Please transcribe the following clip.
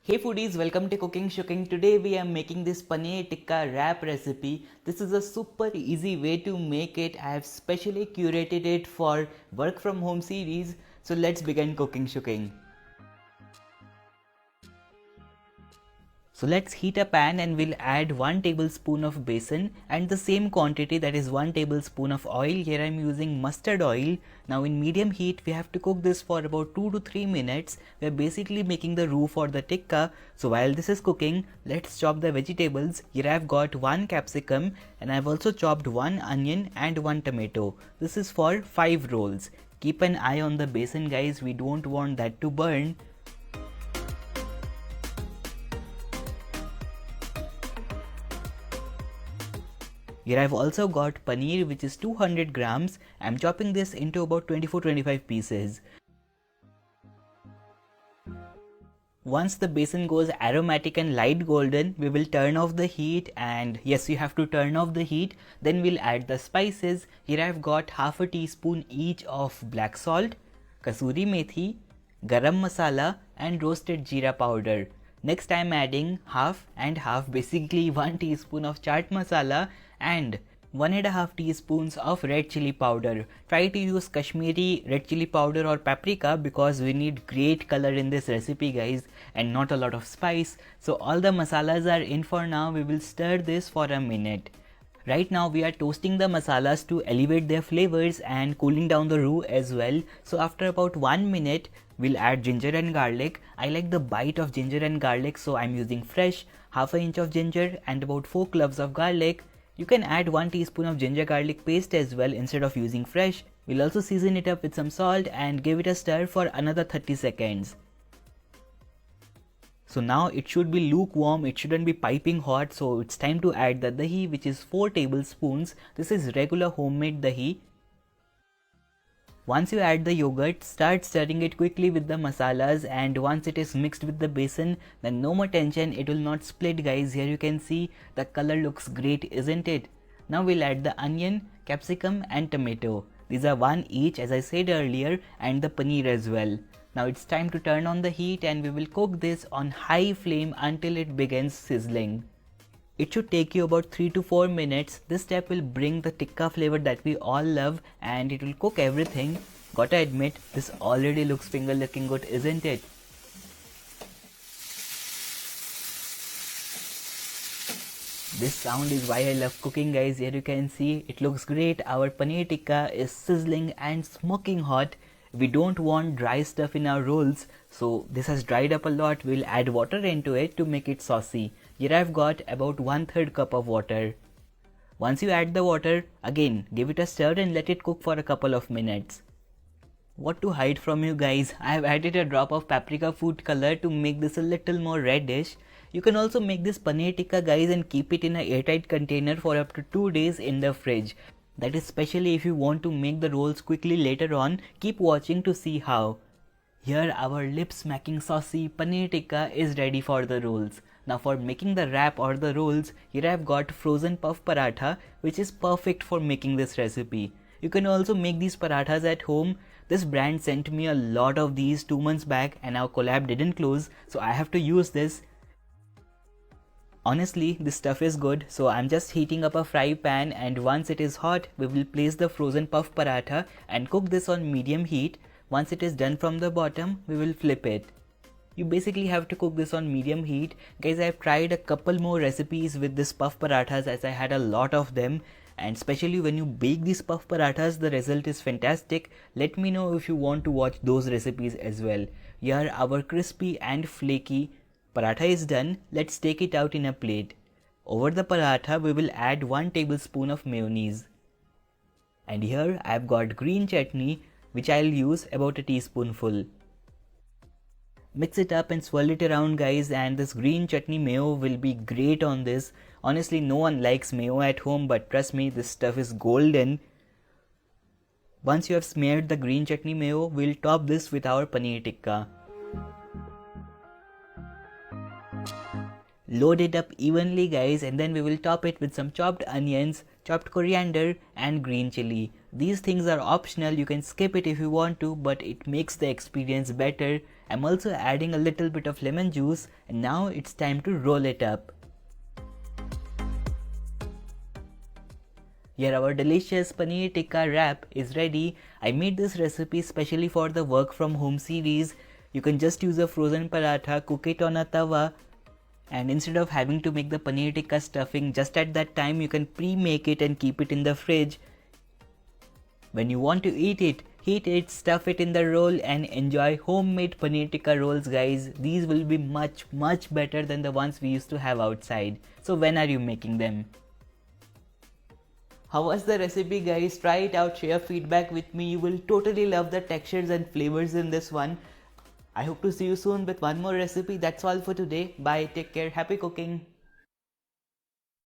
Hey foodies, welcome to Cooking Shooking. Today we are making this paneer tikka wrap recipe. This is a super easy way to make it. I have specially curated it for work from home series. So let's begin Cooking Shooking. So let's heat a pan and we'll add 1 tablespoon of besan and the same quantity, that is 1 tablespoon of oil. Here I'm using mustard oil. Now in medium heat we have to cook this for about 2 to 3 minutes. We are basically making the roux for the tikka. So while this is cooking, let's chop the vegetables. Here I've got 1 capsicum and I've also chopped 1 onion and 1 tomato. This is for 5 rolls. Keep an eye on the besan guys, we don't want that to burn. Here I've also got paneer, which is 200 grams. I'm chopping this into about 24-25 pieces. Once the besan goes aromatic and light golden, we will turn off the heat, and yes, you have to turn off the heat. Then we'll add the spices. Here I've got half a teaspoon each of black salt, kasuri methi, garam masala and roasted jeera powder. Next I'm adding half and half, basically 1 teaspoon of chaat masala and 1.5 teaspoons of red chili powder. Try to use Kashmiri red chili powder or paprika because we need great color in this recipe guys, and not a lot of spice. So all the masalas are in for now. We will stir this for a minute. Right now we are toasting the masalas to elevate their flavors and cooling down the roux as well. So after about 1 minute, we'll add ginger and garlic. I like the bite of ginger and garlic, so I'm using fresh, half an inch of ginger and about 4 cloves of garlic. You can add 1 teaspoon of ginger garlic paste as well instead of using fresh. We'll also season it up with some salt and give it a stir for another 30 seconds. So now it should be lukewarm, it shouldn't be piping hot, so it's time to add the dahi, which is 4 tablespoons. This is regular homemade dahi. Once you add the yogurt, start stirring it quickly with the masalas, and once it is mixed with the besan, then no more tension, it will not split guys. Here you can see the color looks great, isn't it? Now we'll add the onion, capsicum and tomato. These are 1 each as I said earlier, and the paneer as well. Now it's time to turn on the heat and we will cook this on high flame until it begins sizzling. It should take you about 3 to 4 minutes. This step will bring the tikka flavor that we all love and it will cook everything. Gotta admit, this already looks finger looking good, isn't it? This sound is why I love cooking guys. Here you can see it looks great. Our paneer tikka is sizzling and smoking hot. We don't want dry stuff in our rolls, so this has dried up a lot. We'll add water into it to make it saucy. Here I've got about 1/3 cup of water. Once you add the water, again give it a stir and let it cook for a couple of minutes. What to hide from you guys, I have added a drop of paprika food color to make this a little more reddish. You can also make this paneer tikka guys and keep it in an airtight container for up to 2 days in the fridge. That is especially if you want to make the rolls quickly later on. Keep watching to see how. Here our lip smacking saucy paneer tikka is ready for the rolls. Now for making the wrap or the rolls, here I have got frozen puff paratha, which is perfect for making this recipe. You can also make these parathas at home. This brand sent me a lot of these 2 months back and our collab didn't close, so I have to use this. Honestly, this stuff is good, so I'm just heating up a fry pan, and once it is hot, we will place the frozen puff paratha and cook this on medium heat. Once it is done from the bottom, we will flip it. You basically have to cook this on medium heat. Guys, I've tried a couple more recipes with this puff parathas as I had a lot of them, and especially when you bake these puff parathas, the result is fantastic. Let me know if you want to watch those recipes as well. Here our crispy and flaky paratha is done. Let's take it out in a plate. Over the paratha, we will add 1 tablespoon of mayonnaise. And here I've got green chutney, which I'll use about a teaspoonful. Mix it up and swirl it around guys, and this green chutney mayo will be great on this. Honestly, no one likes mayo at home, but trust me, this stuff is golden. Once you have smeared the green chutney mayo, we'll top this with our paneer tikka. Load it up evenly guys, and then we will top it with some chopped onions, chopped coriander and green chili. These things are optional, you can skip it if you want to, but it makes the experience better. I'm also adding a little bit of lemon juice, and now it's time to roll it up. Here our delicious paneer tikka wrap is ready. I made this recipe specially for the work from home series. You can just use a frozen paratha, cook it on a tawa, and instead of having to make the paneer tikka stuffing just at that time, you can pre-make it and keep it in the fridge. When you want to eat it, heat it, stuff it in the roll and enjoy homemade paneer tikka rolls, guys. These will be much better than the ones we used to have outside. So when are you making them? How was the recipe, guys? Try it out, share feedback with me. You will totally love the textures and flavors in this one. I hope to see you soon with one more recipe. That's all for today. Bye, take care, happy cooking.